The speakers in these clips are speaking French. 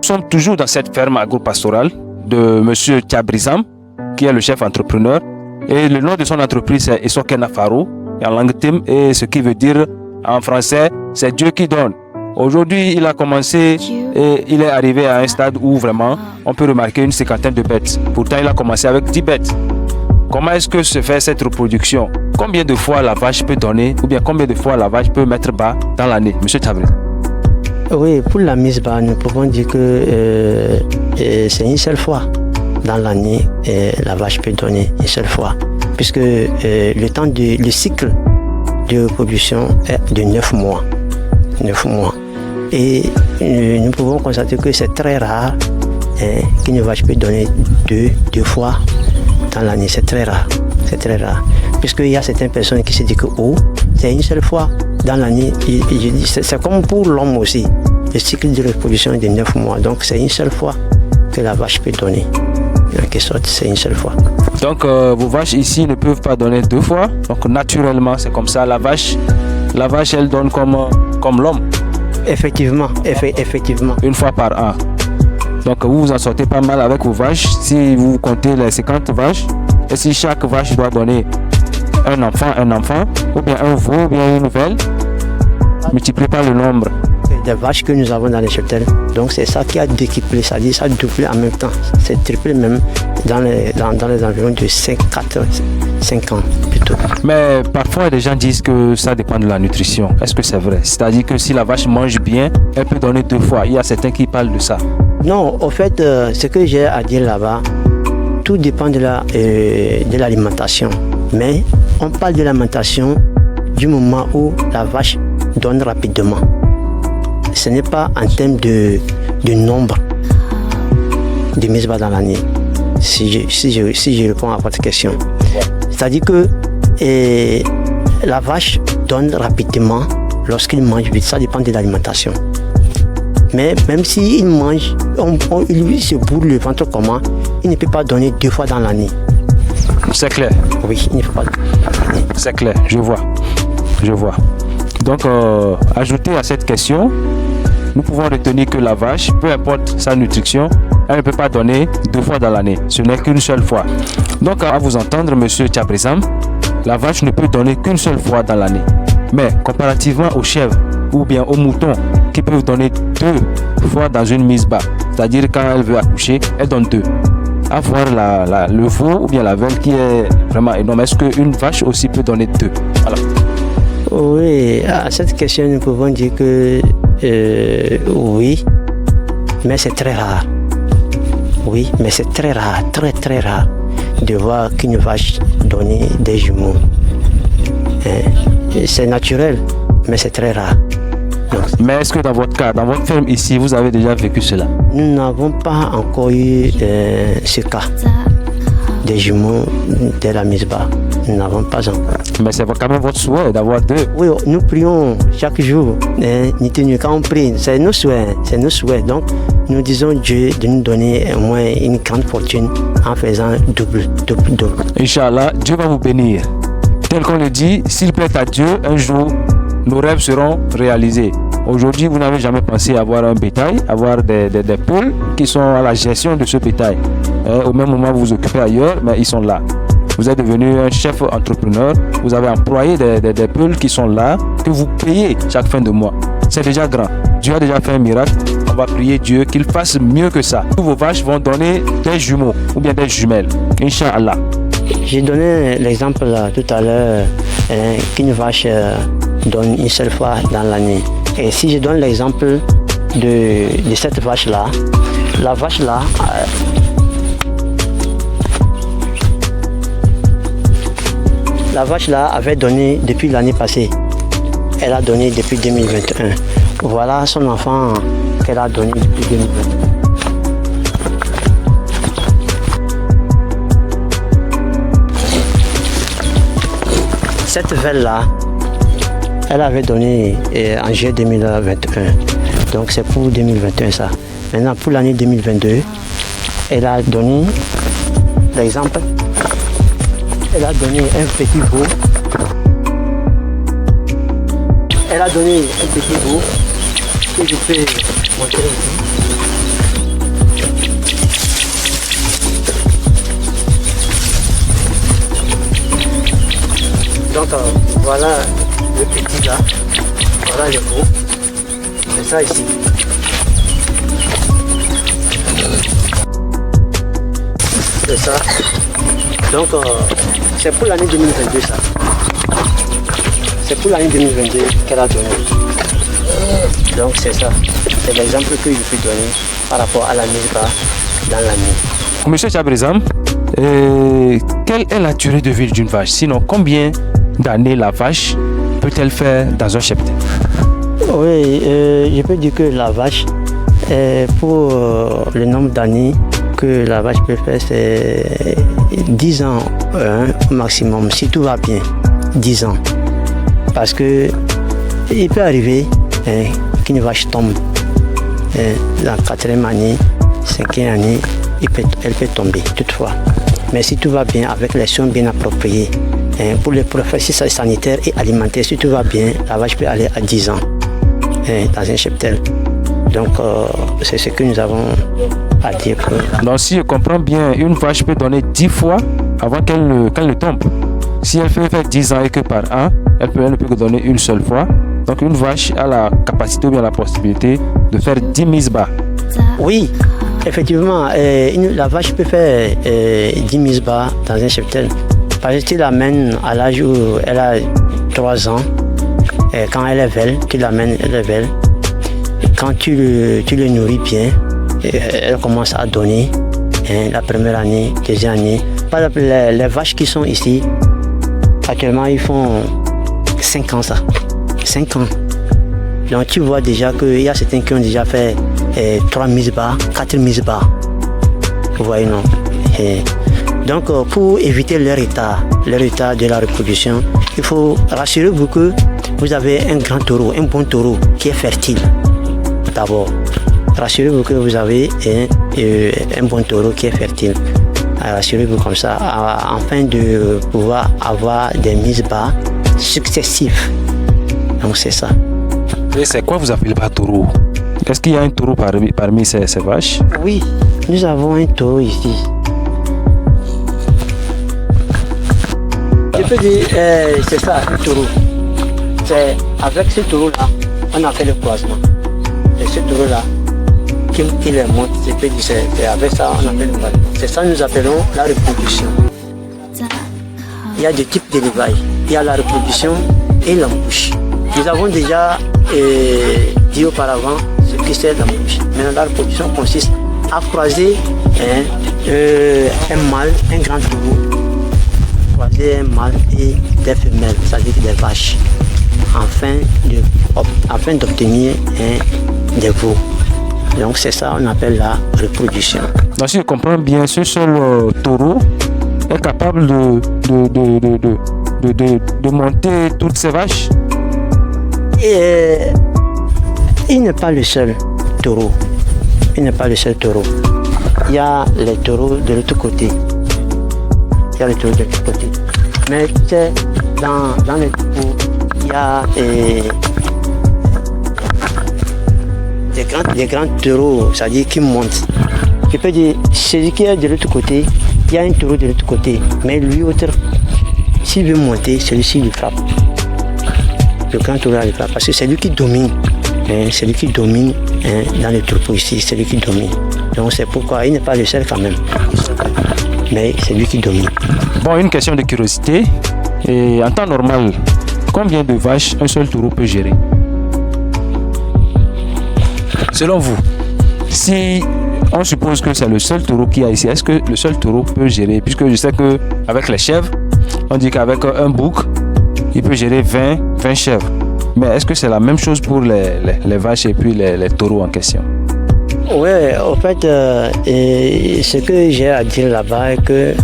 sommes toujours dans cette ferme agro-pastorale de M. Thiabrizam, qui est le chef entrepreneur. Et le nom de son entreprise, c'est Esokena Faro, en langue tim, et ce qui veut dire en français, c'est Dieu qui donne. Aujourd'hui, il a commencé et il est arrivé à un stade où vraiment on peut remarquer une cinquantaine de bêtes. Pourtant, il a commencé avec 10 bêtes. Comment est-ce que se fait cette reproduction? Combien de fois la vache peut donner ou bien combien de fois la vache peut mettre bas dans l'année, M. Thiabrizam? Oui, pour la mise bas, nous pouvons dire que c'est une seule fois dans l'année la vache peut donner une seule fois. Puisque le cycle de reproduction est de 9 mois. 9 mois. Et nous pouvons constater que c'est très rare qu'une vache peut donner deux fois dans l'année. C'est très rare. C'est très rare. Puisqu'il y a certaines personnes qui se disent que c'est une seule fois dans l'année. C'est comme pour l'homme aussi. Le cycle de reproduction est de 9 mois. Donc c'est une seule fois que la vache peut donner. En quelque sorte, c'est une seule fois. Donc vos vaches ici ne peuvent pas donner 2 fois. Donc naturellement, c'est comme ça. La vache, elle donne comme l'homme. Effectivement, effectivement. Une fois par an. Donc vous vous en sortez pas mal avec vos vaches. Si vous comptez les 50 vaches, et si chaque vache doit donner un enfant, ou bien un veau, ou bien une nouvelle, multipliez par le nombre des vaches que nous avons dans les cheptels. Donc c'est ça qui a décuplé, c'est-à-dire ça a doublé en même temps. C'est triplé même dans les environs de 5 ans plutôt. Mais parfois les gens disent que ça dépend de la nutrition. Est-ce que c'est vrai? C'est-à-dire que si la vache mange bien, elle peut donner 2 fois. Il y a certains qui parlent de ça. Non, au fait, ce que j'ai à dire là-bas, tout dépend de l'alimentation. Mais on parle de l'alimentation du moment où la vache donne rapidement. Ce n'est pas en termes de nombre de mises bas dans l'année, si je réponds à votre question. C'est-à-dire que la vache donne rapidement lorsqu'il mange vite, ça dépend de l'alimentation. Mais même s'il mange, il se bourre le ventre comment, il ne peut pas donner 2 fois dans l'année. C'est clair? Oui, il ne peut pas. C'est clair, je vois. Donc, ajouter à cette question, nous pouvons retenir que la vache, peu importe sa nutrition, elle ne peut pas donner 2 fois dans l'année. Ce n'est qu'une seule fois. Donc, à vous entendre, M. Thiabrizam, la vache ne peut donner qu'une seule fois dans l'année. Mais comparativement aux chèvres ou bien aux moutons qui peuvent donner 2 fois dans une mise bas, c'est-à-dire quand elle veut accoucher, elle donne 2. À voir le veau ou bien la velle qui est vraiment énorme. Est-ce qu'une vache aussi peut donner 2? Alors. Oui, à cette question, nous pouvons dire que oui, mais c'est très rare. Oui, mais c'est très rare, très très rare de voir qu'une vache donner des jumeaux. C'est naturel, mais c'est très rare. Donc, mais est-ce que dans votre cas, dans votre ferme ici, vous avez déjà vécu cela? Nous n'avons pas encore eu ce cas des jumeaux de la mise bas. Nous n'avons pas encore. Mais c'est quand même votre souhait d'avoir 2. Oui, nous prions chaque jour. Quand on prie, c'est nos souhaits. Donc, nous disons Dieu de nous donner au moins une grande fortune en faisant double. Inch'Allah, Dieu va vous bénir. Tel qu'on le dit, s'il plaît à Dieu, un jour, nos rêves seront réalisés. Aujourd'hui, vous n'avez jamais pensé avoir un bétail, avoir des poules qui sont à la gestion de ce bétail. Au même moment, vous vous occupez ailleurs, mais ils sont là. Vous êtes devenu un chef entrepreneur, vous avez employé des poules qui sont là, que vous payez chaque fin de mois. C'est déjà grand. Dieu a déjà fait un miracle. On va prier Dieu qu'il fasse mieux que ça. Tous vos vaches vont donner des jumeaux ou bien des jumelles. Inch'Allah. J'ai donné l'exemple tout à l'heure qu'une vache donne une seule fois dans l'année. Et si je donne l'exemple de cette vache-là, la vache-là, avait donné depuis l'année passée. Elle a donné depuis 2021. Voilà son enfant qu'elle a donné depuis 2021. Cette velle-là, elle avait donné en juillet 2021. Donc c'est pour 2021 ça. Maintenant pour l'année 2022, elle a donné, par exemple, elle a donné un petit veau. Elle a donné un petit veau que je peux montrer ici. Donc voilà le petit là, voilà le veau. C'est ça ici. C'est ça. Donc c'est pour l'année 2022 ça. C'est pour l'année 2022 qu'elle a donné. Donc c'est ça. C'est l'exemple que je peux donner par rapport à la mise bas dans l'année. Monsieur Tchabrizam, quelle est la durée de vie d'une vache? Sinon, combien d'années la vache peut-elle faire dans un cheptel? Oui, je peux dire que la vache, pour le nombre d'années que la vache peut faire, c'est 10 ans au maximum, si tout va bien, 10 ans. Parce que il peut arriver qu'une vache tombe la 4e année, 5e année, elle peut tomber toutefois. Mais si tout va bien, avec les soins bien appropriés, pour les professionnels sanitaires et alimentaires, si tout va bien, la vache peut aller à 10 ans dans un cheptel. Donc c'est ce que nous avons à dire. Donc si je comprends bien, une vache peut donner 10 fois avant qu'elle ne tombe. Si elle fait 10 ans et que par an, elle ne peut que donner une seule fois. Donc une vache a la capacité ou bien la possibilité de faire 10 mises bas. Oui, effectivement, la vache peut faire 10 mises bas dans un cheptel. Parce que tu l'amènes à l'âge où elle a 3 ans. Et quand elle est belle, tu l'amènes, elle est belle. Quand tu le nourris bien, elle commence à donner la première année, deuxième année. Par exemple, les vaches qui sont ici, actuellement, ils font 5 ans ça. 5 ans. Donc tu vois déjà qu'il y a certains qui ont déjà fait 3 mises bas, 4 mises bas. Vous voyez, non? Donc pour éviter le retard de la reproduction, il faut rassurer-vous que vous avez un grand taureau, un bon taureau qui est fertile. D'abord, rassurez-vous que vous avez un bon taureau qui est fertile. Rassurez-vous comme ça, afin de pouvoir avoir des mises bas successives. Donc c'est ça. Et c'est quoi vous appelez pas taureau? Est-ce qu'il y a un taureau parmi ces vaches? Oui, nous avons un taureau ici. Je peux dire, c'est ça, un taureau. C'est avec ce taureau-là, on a fait le croisement. Et ce taureau-là, qui les monte, c'est avec ça, on a fait le croisement. C'est ça que nous appelons la reproduction. Il y a deux types d'élevage. Il y a la reproduction et l'embouche. Nous avons déjà dit auparavant ce que c'est l'embouche. Maintenant, la reproduction consiste à croiser un mâle, un grand taureau, croiser un mâle et des femelles, c'est-à-dire des vaches, afin d'obtenir des veaux. Donc c'est ça qu'on appelle la reproduction. Donc si je comprends bien, ce seul taureau est capable de monter toutes ces vaches? Et il n'est pas le seul taureau. Il n'est pas le seul taureau. Il y a les taureaux de l'autre côté. Il y a les taureaux de l'autre côté. Mais tu sais, dans les taureaux, il y a des grands taureaux, c'est-à-dire qui montent. Je peux dire, celui qui est de l'autre côté, il y a un taureau de l'autre côté. Mais lui, autre, s'il veut monter, celui-ci lui frappe. Le grand taureau lui frappe. Parce que c'est lui qui domine. C'est lui qui domine dans les troupeaux ici, c'est lui qui domine. Donc c'est pourquoi il n'est pas le seul quand même. Mais c'est lui qui domine. Bon, une question de curiosité. Et en temps normal, combien de vaches un seul taureau peut gérer? Selon vous, si on suppose que c'est le seul taureau qu'il y a ici, est-ce que le seul taureau peut gérer? Puisque je sais qu'avec les chèvres, on dit qu'avec un bouc, il peut gérer 20 chèvres. Mais est-ce que c'est la même chose pour les vaches et puis les taureaux en question? Oui, en fait, ce que j'ai à dire là-bas est que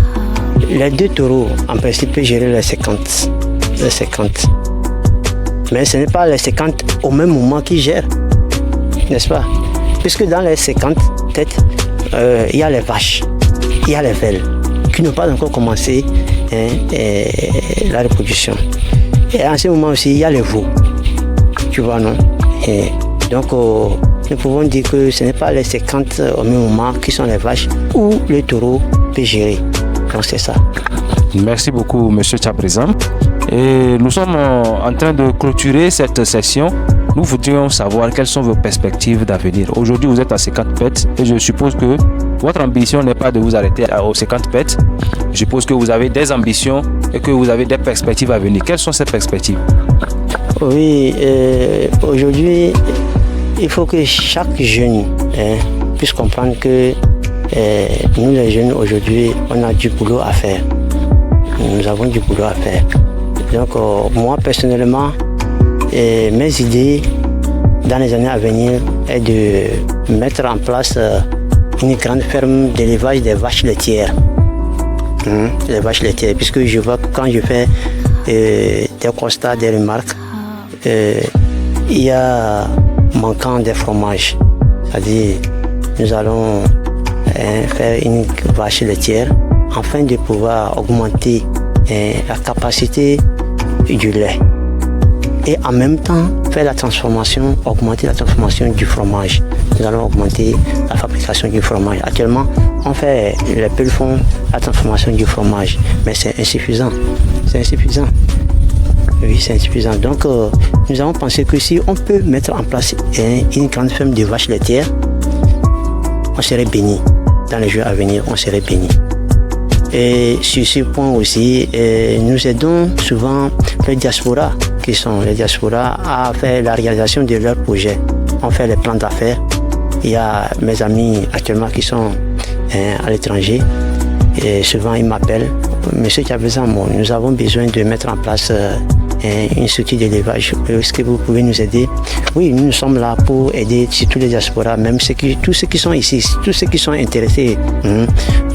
les deux taureaux, en principe, peuvent gérer les 50. Mais ce n'est pas les 50 au même moment qu'ils gèrent, n'est-ce pas? Puisque dans les 50 têtes, il y a les vaches, il y a les velles, qui n'ont pas encore commencé la reproduction. Et en ce moment aussi, il y a les veaux. Tu vois, non? Et donc, nous pouvons dire que ce n'est pas les 50 au même moment qui sont les vaches où le taureau peut gérer. Donc, c'est ça. Merci beaucoup, M. Tchabrizam. Et nous sommes en train de clôturer cette session. Nous voudrions savoir quelles sont vos perspectives d'avenir. Aujourd'hui, vous êtes à 50 pets et je suppose que votre ambition n'est pas de vous arrêter aux 50 pets. Je suppose que vous avez des ambitions et que vous avez des perspectives à venir. Quelles sont ces perspectives? Oui, aujourd'hui, il faut que chaque jeune puisse comprendre que nous les jeunes aujourd'hui, on a du boulot à faire. Nous avons du boulot à faire. Donc moi personnellement, mes idées dans les années à venir est de mettre en place une grande ferme d'élevage des vaches laitières. Les vaches laitières, puisque je vois que quand je fais des constats, des remarques, il y a manquant des fromages. C'est-à-dire, nous allons faire une vache laitière afin de pouvoir augmenter la capacité du lait. Et en même temps, faire la transformation, augmenter la transformation du fromage. Nous allons augmenter la fabrication du fromage. Actuellement, les peuples font la transformation du fromage, mais c'est insuffisant. C'est insuffisant. Oui, c'est insuffisant. Donc, nous avons pensé que si on peut mettre en place une grande ferme de vaches laitières, on serait béni. Dans les jours à venir, on serait béni. Et sur ce point aussi, nous aidons souvent les diasporas à faire la réalisation de leurs projets. On fait les plans d'affaires. Il y a mes amis actuellement qui sont à l'étranger et souvent ils m'appellent. Monsieur Thiabezan, nous avons besoin de mettre en place une structure d'élevage. Est-ce que vous pouvez nous aider? Oui, nous sommes là pour aider surtout les diasporas, même tous ceux qui sont ici, tous ceux qui sont intéressés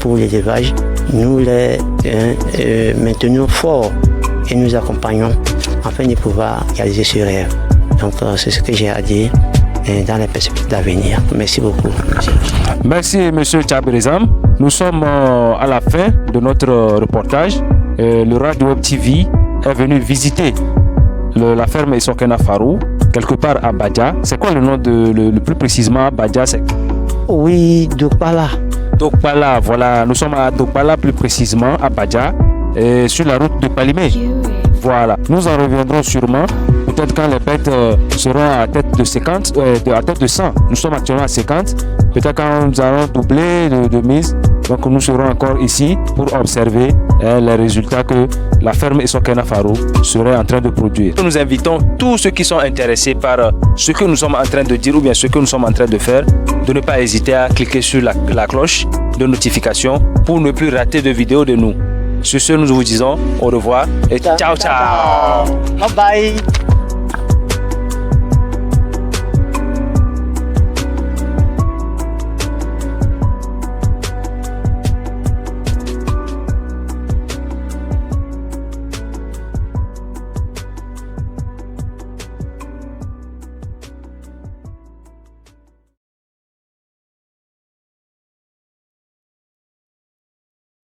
pour l'élevage. Nous les maintenons forts et nous accompagnons afin de pouvoir réaliser ce rêve. Donc c'est ce que j'ai à dire dans les perspectives d'avenir. Merci beaucoup. Merci Monsieur Thiabezan. Nous sommes à la fin de notre reportage. Le Radio Web TV est venu visiter la ferme Esokena Farou, quelque part à Badja. C'est quoi le nom le plus précisément à Badja? Oui, Dokpala. Dokpala, voilà. Nous sommes à Dokpala plus précisément à Badja, sur la route de Palimé. Voilà. Nous en reviendrons sûrement. Peut-être quand les bêtes seront à tête de 50, à tête de 100. Nous sommes actuellement à 50. Peut-être quand nous allons doubler de mise. Donc nous serons encore ici pour observer les résultats que la ferme Esokena Farou serait en train de produire. Nous invitons tous ceux qui sont intéressés par ce que nous sommes en train de dire ou bien ce que nous sommes en train de faire, de ne pas hésiter à cliquer sur la cloche de notification pour ne plus rater de vidéos de nous. Sur ce, nous vous disons au revoir et ciao ciao. Bye bye.